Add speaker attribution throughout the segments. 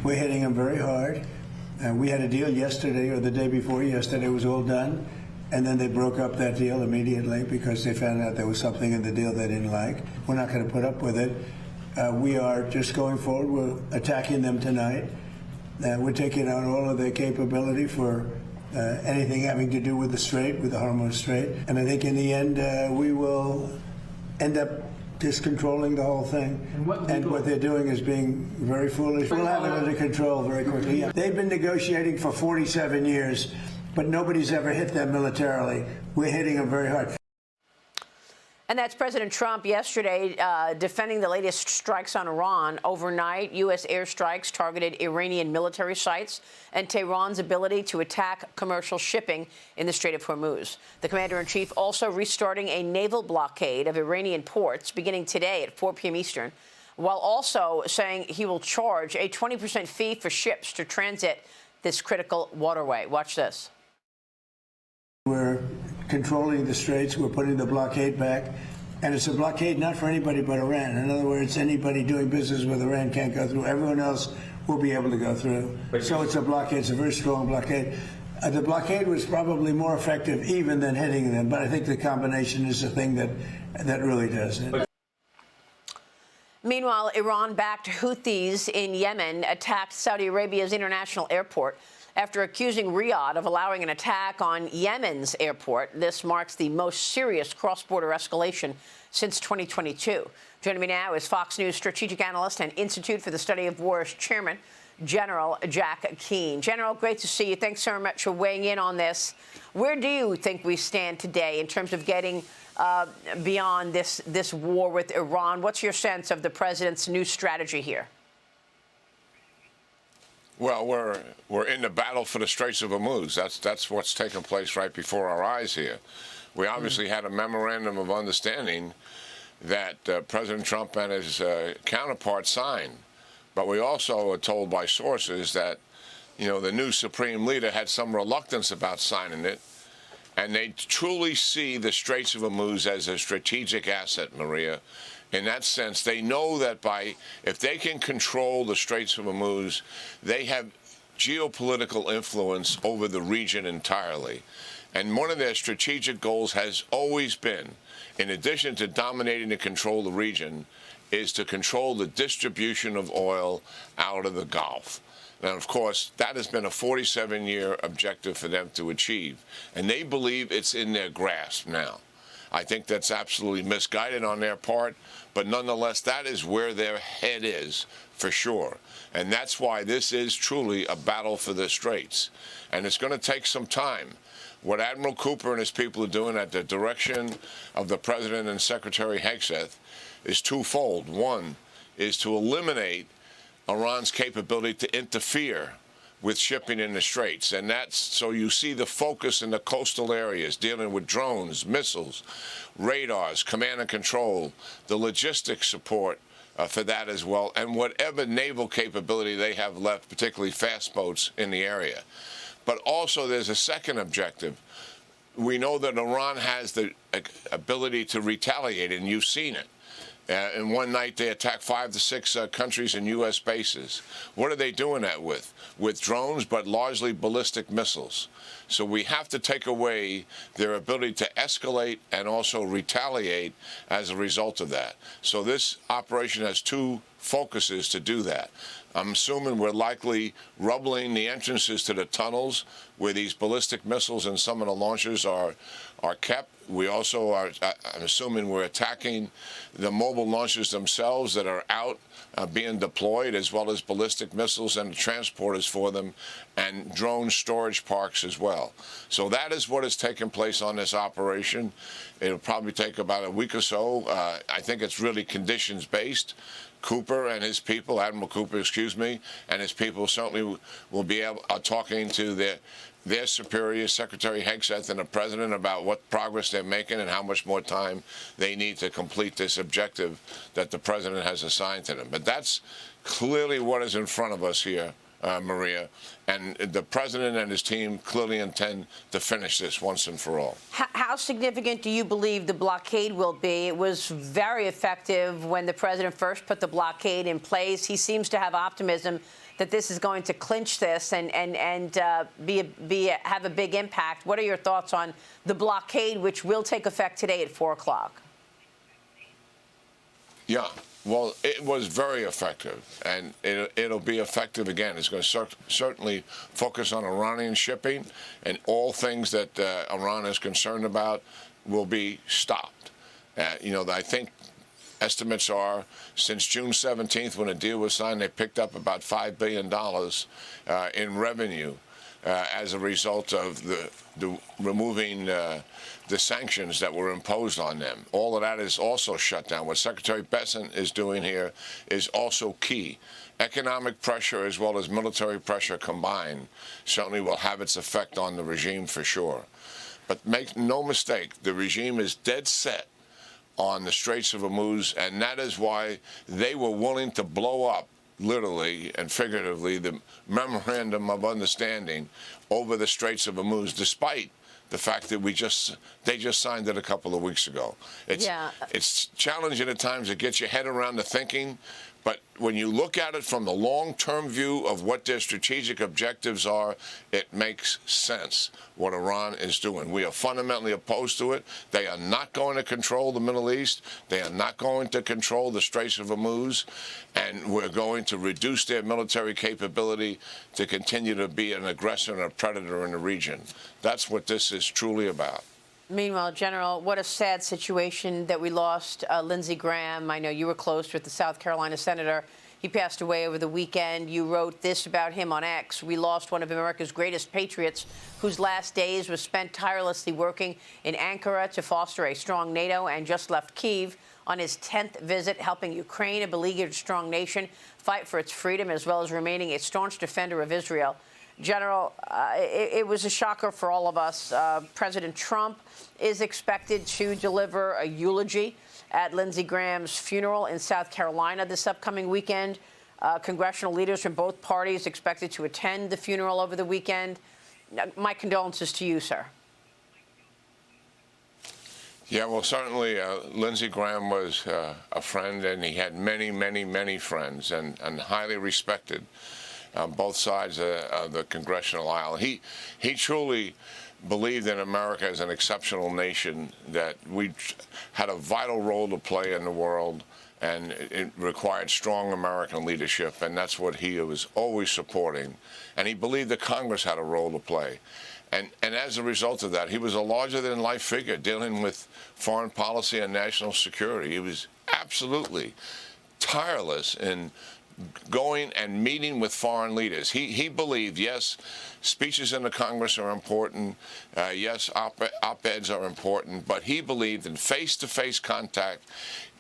Speaker 1: We're hitting them very hard. We had a deal yesterday or the day before yesterday. It was all done. And then they broke up that deal immediately because they found out there was something in the deal they didn't like. We're not going to put up with it. We are just going forward. We're attacking them tonight. We're taking out all of their capability for anything having to do with the Strait, with the Hormuz Strait. And I think in the end, we will end up just controlling the whole thing. And what they're doing is being very foolish. We'll have it under control very quickly. They've been negotiating for 47 years. But nobody's ever hit them militarily. We're hitting them very hard.
Speaker 2: And that's President Trump yesterday defending the latest strikes on Iran. Overnight, U.S. airstrikes targeted Iranian military sites and Tehran's ability to attack commercial shipping in the Strait of Hormuz. The commander-in-chief also restarting a naval blockade of Iranian ports beginning today at 4 p.m. Eastern, while also saying he will charge a 20% fee for ships to transit this critical waterway. Watch this.
Speaker 1: We're controlling the straits. We're putting the blockade back. And it's a blockade not for anybody but Iran. In other words, anybody doing business with Iran can't go through. Everyone else will be able to go through. So it's a blockade. It's a very strong blockade. The blockade was probably more effective even than hitting them. But I think the combination is the thing that really does it.
Speaker 2: Meanwhile, Iran-backed Houthis in Yemen attacked Saudi Arabia's international airport after accusing Riyadh of allowing an attack on Yemen's airport. This marks the most serious cross-border escalation since 2022. Joining me now is Fox News strategic analyst and Institute for the Study of War's chairman, General Jack Keane. General, great to see you. Thanks so much for weighing in on this. Where do you think we stand today in terms of getting beyond this war with Iran? What's your sense of the president's new strategy here?
Speaker 3: Well, we're in the battle for the Straits of Hormuz. That's what's taking place right before our eyes here. We obviously had a memorandum of understanding that President Trump and his counterpart signed. But we also are told by sources that, you know, the new supreme leader had some reluctance about signing it. And they truly see the Straits of Hormuz as a strategic asset, Maria. In that sense, they know that if they can control the Straits of Hormuz, they have geopolitical influence over the region entirely. And one of their strategic goals has always been, in addition to dominating and control the region, is to control the distribution of oil out of the Gulf. Now, of course, that has been a 47-year objective for them to achieve, and they believe it's in their grasp now. I think that's absolutely misguided on their part, but nonetheless, that is where their head is, for sure. And that's why this is truly a battle for the Straits. And it's going to take some time. What Admiral Cooper and his people are doing at the direction of the President and Secretary Hegseth is twofold. One is to eliminate Iran's capability to interfere with shipping in the Straits. And that's so you see the focus in the coastal areas dealing with drones, missiles, radars, command and control, the logistics support for that as well, and whatever naval capability they have left, particularly fast boats in the area. But also there's a second objective. We know that Iran has the ability to retaliate, and you've seen it. In one night, they attacked 5 to 6 countries and U.S. bases. What are they doing that with? With drones, but largely ballistic missiles. So we have to take away their ability to escalate and also retaliate as a result of that. So this operation has two focuses to do that. I'm assuming we're likely rubbling the entrances to the tunnels where these ballistic missiles and some of the launchers are kept. We also are, I'm assuming we're attacking the mobile launchers themselves that are out being deployed, as well as ballistic missiles and the transporters for them, and drone storage parks as well. So that is what has taken place on this operation. It'll probably take about a week or so. I think it's really conditions-based. Cooper and his people, Admiral Cooper, excuse me, and his people certainly will be talking to their superior, Secretary Hegseth, and the President about what progress they're making and how much more time they need to complete this objective that the President has assigned to them. But that's clearly what is in front of us here Maria. And the president and his team clearly intend to finish this once and for all.
Speaker 2: How significant do you believe the blockade will be? It was very effective when the president first put the blockade in place. He seems to have optimism that this is going to clinch this and have a big impact. What are your thoughts on the blockade, which will take effect today at 4 o'clock?
Speaker 3: Yeah, well, it was very effective, and it'll be effective again. It's going to certainly focus on Iranian shipping, and all things that Iran is concerned about will be stopped. I think estimates are since June 17th, when a deal was signed, they picked up about $5 billion in revenue as a result of the removing the sanctions that were imposed on them. All of that is also shut down. What Secretary Bessent is doing here is also key. Economic pressure as well as military pressure combined certainly will have its effect on the regime for sure. But make no mistake, the regime is dead set on the Straits of Hormuz, and that is why they were willing to blow up, literally and figuratively, the memorandum of understanding over the Straits of Hormuz, despite the fact that they just signed it a couple of weeks ago. It's challenging at times to get your head around the thinking, but when you look at it from the long-term view of what their strategic objectives are, it makes sense what Iran is doing. We are fundamentally opposed to it. They are not going to control the Middle East. They are not going to control the Straits of Hormuz, and we're going to reduce their military capability to continue to be an aggressor and a predator in the region. That's what this is truly about.
Speaker 2: Meanwhile, General, what a sad situation that we lost Lindsey Graham. I know you were close with the South Carolina senator. He passed away over the weekend. You wrote this about him on X. We lost one of America's greatest patriots whose last days was spent tirelessly working in Ankara to foster a strong NATO and just left Kyiv on his 10th visit, helping Ukraine, a beleaguered strong nation, fight for its freedom as well as remaining a staunch defender of Israel. General, it was a shocker for all of us. President Trump is expected to deliver a eulogy at Lindsey Graham's funeral in South Carolina this upcoming weekend. Congressional leaders from both parties expected to attend the funeral over the weekend. My condolences to you, sir.
Speaker 3: Yeah, well, certainly Lindsey Graham was a friend, and he had many, many, many friends, and highly respected on both sides of the congressional aisle. He truly believed in America as an exceptional nation, that we had a vital role to play in the world, and it required strong American leadership, and that's what he was always supporting. And he believed that Congress had a role to play. And as a result of that, he was a larger-than-life figure dealing with foreign policy and national security. He was absolutely tireless in going and meeting with foreign leaders. He believed, yes, speeches in the Congress are important, yes, op-eds are important, but he believed in face-to-face contact,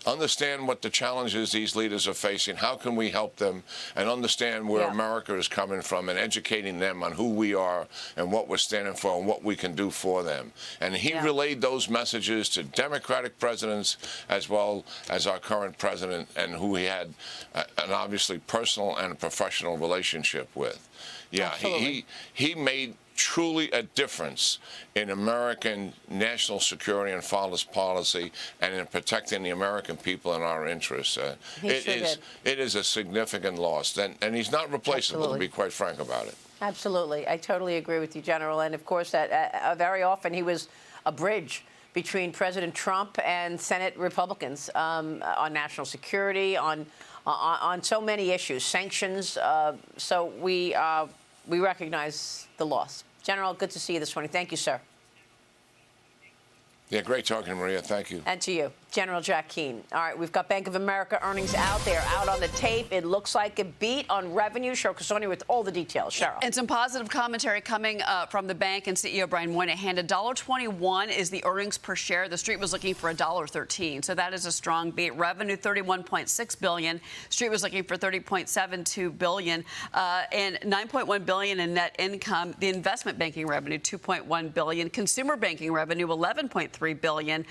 Speaker 3: understand what the challenges these leaders are facing, how can we help them, and understand where America is coming from, and educating them on who we are and what we're standing for and what we can do for them. And he relayed those messages to Democratic presidents as well as our current president, and who he had an obviously personal and professional relationship with. Yeah, he made truly a difference in American national security and foreign policy, and in protecting the American people and our interests. It is a significant loss, and he's not replaceable, to be quite frank about it.
Speaker 2: Absolutely. I totally agree with you, General. And, of course, that very often he was a bridge between President Trump and Senate Republicans on national security, on so many issues, sanctions. So we recognize the loss. General, good to see you this morning. Thank you, sir.
Speaker 3: Yeah, great talking, Maria. Thank you.
Speaker 2: And to you, General Jack Keane. All right, we've got Bank of America earnings out. They are out on the tape. It looks like a beat on revenue. Cheryl Casoni with all the details. Cheryl.
Speaker 4: And some positive commentary coming from the bank, and CEO Brian Moynihan. $1.21 is the earnings per share. The street was looking for $1.13, so that is a strong beat. Revenue $31.6 billion. Street was looking for $30.72 billion, and $9.1 billion in net income. The investment banking revenue $2.1 billion. Consumer banking revenue $11.3 billion.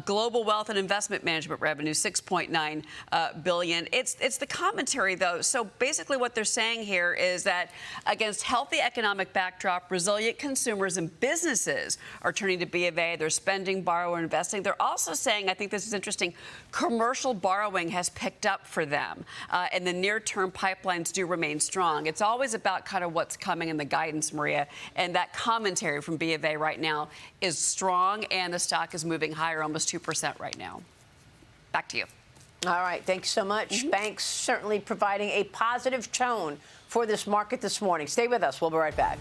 Speaker 4: Global wealth wealth and investment management revenue, $6.9 billion. It's the commentary, though. So basically what they're saying here is that against healthy economic backdrop, resilient consumers and businesses are turning to B of A. They're spending, borrowing, investing. They're also saying, I think this is interesting, commercial borrowing has picked up for them, and the near-term pipelines do remain strong. It's always about kind of what's coming in the guidance, Maria, and that commentary from B of A right now is strong, and the stock is moving higher, almost 2% right now. Back to you.
Speaker 2: All right. Thanks so much. Banks certainly providing a positive tone for this market this morning. Stay with us. We'll be right back.